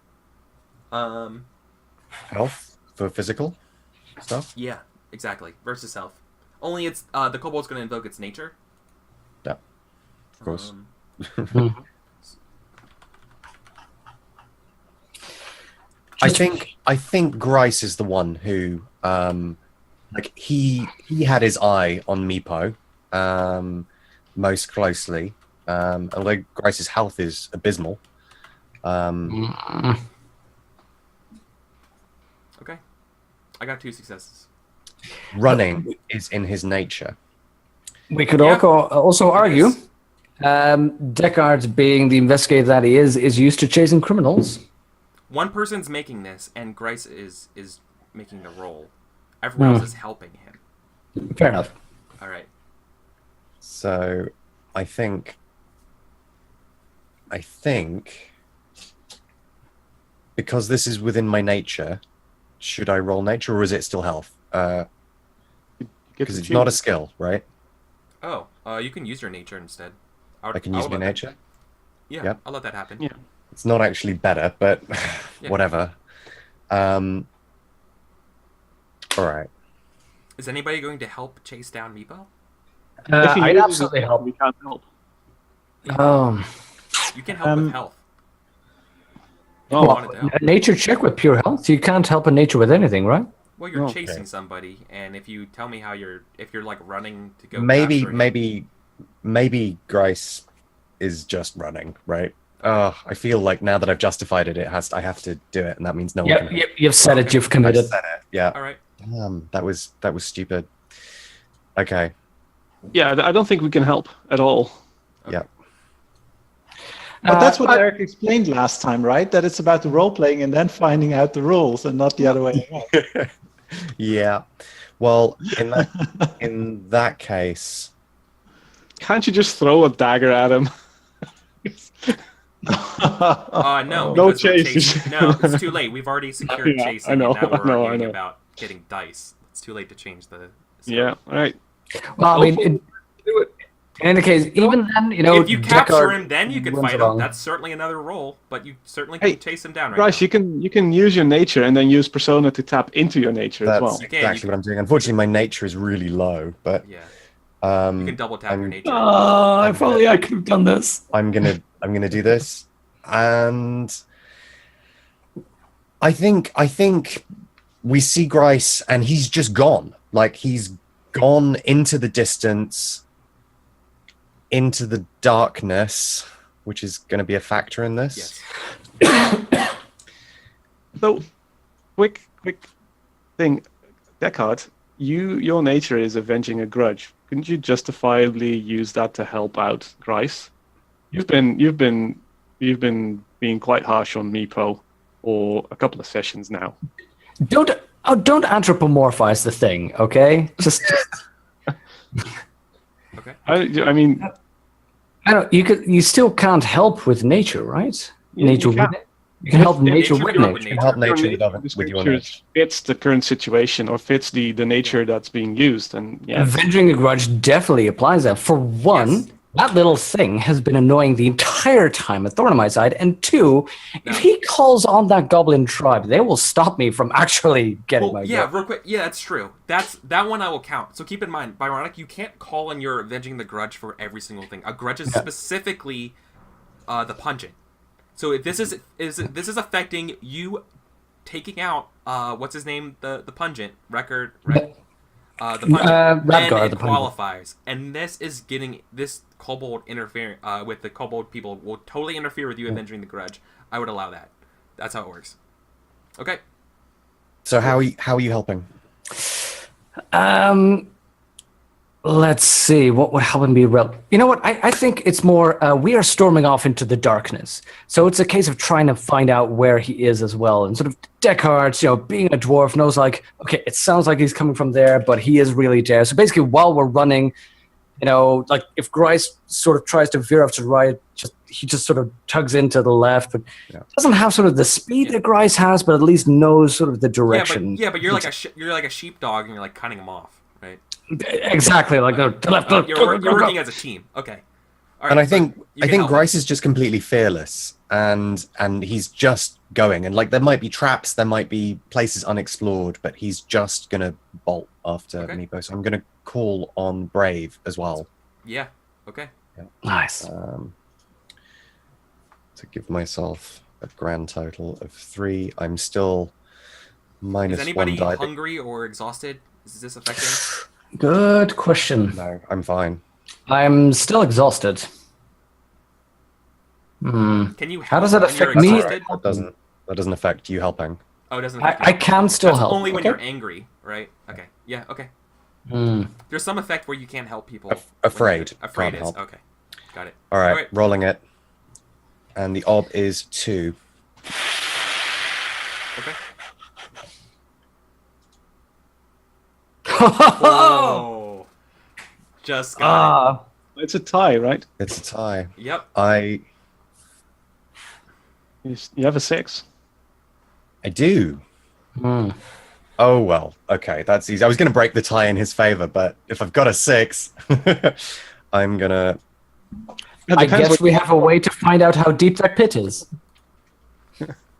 Health for physical stuff. Yeah, exactly. Versus self. Only it's the kobold's gonna invoke its nature. Yeah, of course. I think Grice is the one who, like he had his eye on Meepo, most closely. Although Grice's health is abysmal. Okay. I got 2 successes. Running is in his nature. We could Yeah. also argue, is. Deckard, being the investigator that he is used to chasing criminals. One person's making this, and Grice is making the roll. Everyone else is helping him. Fair enough. All right. So I think because this is within my nature, should I roll nature or is it still health? Because it's not a skill, right? Oh, you can use your nature instead. I can use my nature. Yeah, Yep. I'll let that happen. Yeah. It's not actually better, but Yeah. whatever. All right. Is anybody going to help chase down Meepo? If he I'd uses absolutely it, help. We can't help. You can help with health. Oh, You wanted to help. A nature check with pure health. You can't help a nature with anything, right? Well, you're Okay. chasing somebody, and if you tell me if you're like running to go. Maybe capture him- maybe Grice is just running, right? I feel like now that I've justified it, I have to do it, and that means no one can. You've said it. You've I committed. said it. Yeah. All right. That was stupid. Okay. yeah, I don't think we can help at all. Yeah. But that's what but- Eric explained last time, right? That it's about the role playing and then finding out the rules, and not the other way around. Yeah. Well, in that case, Can't you just throw a dagger at him? No, No because we're chase. chasing- No, it's too late. We've already secured Yeah, chasing, I know, and now we're I know, I arguing know. about getting dice. It's too late to change the. Yeah, all right. Well, I mean, Do it. in any case, even then, you know, If you capture Deckard him, then you can runs fight him. along. That's certainly another roll, but you certainly can Hey, chase him down right Bryce, now. you can use your nature and then use persona to tap into your nature as that's well. You can, exactly what I'm doing. Unfortunately, my nature is really low, but Yeah, you can um, double tap your I'm- nature. if only I could have done this. I'm gonna do this, and I think we see Grice, and he's just gone. Like he's gone into the distance, into the darkness, which is going to be a factor in this. Yes. So, quick thing, Deckard, your nature is avenging a grudge. Couldn't you justifiably use that to help out Grice? You've been being quite harsh on Meepo for a couple of sessions now. Don't anthropomorphize the thing, okay? Just Okay. I mean, I don't. You still can't help with nature, right? Yeah, nature. you can. You can help Yeah, nature nature with can help nature. with You can help nature Your with your nature nature. fits the current situation or fits the nature that's being used, and yeah, Avenging a grudge definitely applies that. For one, Yes. that little thing has been annoying the entire time, a thorn in my side. And two, No. if he calls on that goblin tribe, they will stop me from actually getting my Well, yeah, grudge. real quick. Yeah, that's true. That one I will count. So keep in mind, Byronic, you can't call on your avenging the grudge for every single thing. A grudge is specifically the pungent. So if this is affecting you taking out what's his name, the pungent record. The pungent, then Radgar, it the pungent. qualifies. And this is getting this kobold interfering with the kobold people will totally interfere with you avenging the grudge. I would allow that. That's how it works. Okay. So how are you helping? Let's see. What would help him be real? You know what? I think it's more. We are storming off into the darkness, so it's a case of trying to find out where he is as well. And sort of Deckard, being a dwarf, knows like, okay, it sounds like he's coming from there, but he is really there. So basically, while we're running, like if Grice sort of tries to veer off to the right, he just sort of tugs into the left, but doesn't have sort of the speed that Grice has, but at least knows sort of the direction. Yeah, but you're like a sheepdog, and you're like cutting him off, right? Exactly, like the left. You're working as a team. Okay. All right, And I so think you I can think help. Grice is just completely fearless, and he's just going. And like there might be traps, there might be places unexplored, but he's just gonna bolt after Meepo. So I'm gonna call on Brave as well. Yeah. Okay. Nice. To give myself a grand total of 3. I'm still minus Is anybody 1 die. hungry or exhausted? Is this affecting? Good question. No, I'm fine. I'm still exhausted. Can you? How does help that when you're affect me? exhausted? That doesn't affect you helping. Oh, it doesn't. Affect I you. can still That's help. only when okay? you're angry, right? Okay. Yeah. Okay. There's some effect where you can't help people. Afraid. Afraid Can't is help. okay. Got it. All right, Alright. rolling it. And the ob is 2. Okay. Oh! Oh. Just got it's a tie, right? It's a tie. it. Yep. I You have a 6. do. Oh well. Okay, that's easy. I was going to break the tie in his favor, but if I've got a 6, I'm gonna. I guess we have a way to find out how deep that pit is.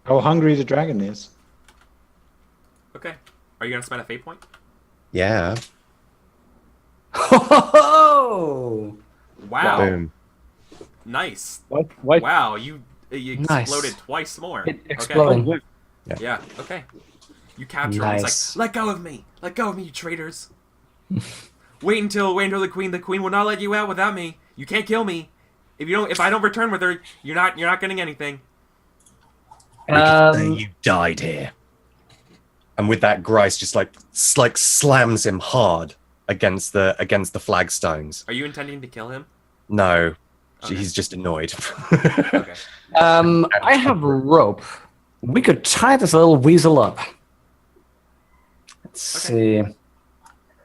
How hungry the dragon is. Okay. Are you gonna spend a fate point? Yeah. Oh! Wow. Boom. Nice. What? Wow. You Nice. exploded twice more. It exploding. Okay. Yeah. Okay. You capture him. It's Nice. like, let go of me. Let go of me, you traitors. wait until the queen will not let you out without me. You can't kill me. If I don't return with her, you're not getting anything. You died here. And with that, Grice just like slams him hard against the flagstones. Are you intending to kill him? No, He's just annoyed. Okay. I have a rope. We could tie this little weasel up. Let's see.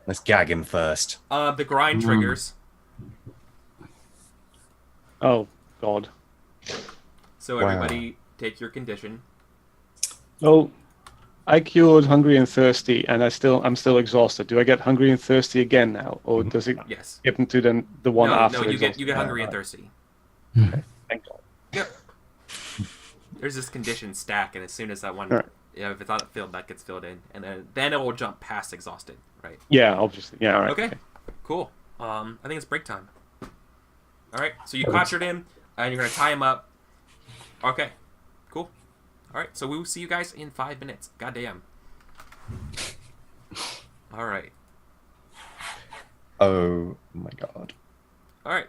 Let's gag him first. The grind triggers. Oh God. So Wow. everybody take your condition. Oh, I cured hungry and thirsty, and I'm still exhausted. Do I get hungry and thirsty again now, or does it Yes. skip into the one after? No, you exhausted? get hungry and thirsty. Thank God. Yep. There's this condition stack, and as soon as that one, Alright. if it's not filled, that gets filled in, and then it will jump past exhausted, right? Yeah, obviously. Yeah. All right. Okay. Cool. I think it's break time. All right. So you captured him, and you're gonna tie him up. Okay. Cool. All right. So we will see you guys in 5 minutes. Goddamn. All right. Oh my god. All right.